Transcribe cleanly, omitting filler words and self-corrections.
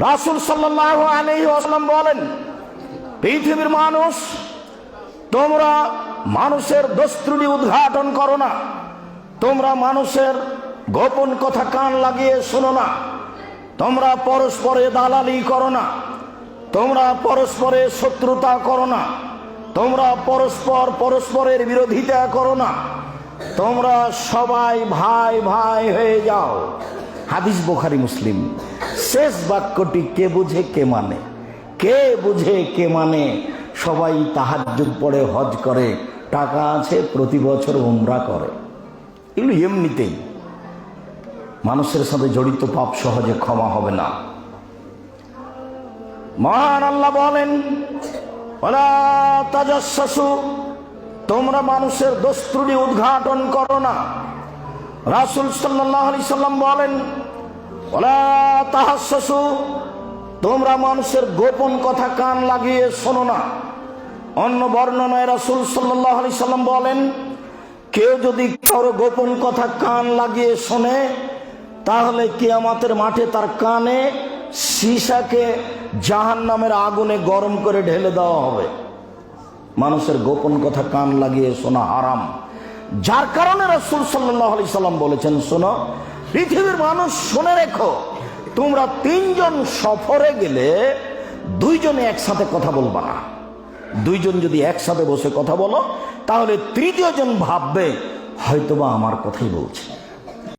রাসূল সাল্লাল্লাহু আলাইহি ওয়াসাল্লাম বলেন, পৃথিবীর মানুষ, তোমরা মানুষের দোষত্রুটি উদ্ঘাটন করো না, তোমরা মানুষের গোপন কথা কান লাগিয়ে শোনো না, তোমরা পরস্পরে দালালি করো না, তোমরা পরস্পরে শত্রুতা করো না, তোমরা পরস্পরের বিরোধিতা করো না, তোমরা সবাই ভাই ভাই হয়ে যাও। হাদিস বুখারী মুসলিম। শেষ বাক্যটি কে বুঝে কে মানে, কে বুঝে কে মানে? সবাই তাহাজ্জুদ পড়ে, হজ করে, টাকা আছে, প্রতি বছর উমরা করে। এগুলো এমনিতেই মানুষের সাথে জড়িত পাপ সহজে ক্ষমা হবে না। মহান আল্লাহ বলেন, ওয়ালা তাজাসসু, তোমরা মানুষের দোষ ত্রুটি উদ্ঘাটন করো না। রাসূল সাল্লাল্লাহু আলাইহি সাল্লাম বলেন, ওয়ালা তাহাসসু, তোমরা মানুষের গোপন কথা কান লাগিয়ে শোনো না। অন্য বর্ণনায় রাসূল সাল্লাল্লাহু আলাইহি সাল্লাম বলেন, কেউ যদি কারো গোপন কথা কান লাগিয়ে শোনে, তাহলে কিয়ামতের মাঠে তার কানে সীসাকে জাহান্নামের আগুনে গরম করে ঢেলে দেওয়া হবে। মানুষের গোপন কথা কান লাগিয়ে শোনা হারাম। যার কারণে রাসূল সাল্লাল্লাহু আলাইহি সাল্লাম বলেছেন, শোনো পৃথিবীর মানুষ, শুনে রেখো, তোমরা তিনজন সফরে গেলে দুইজনে একসাথে কথা বলবা না। দুইজন যদি একসাথে বসে কথা বলো, তাহলে তৃতীয় জন ভাববে হয়তোবা আমার কথাই বলছে।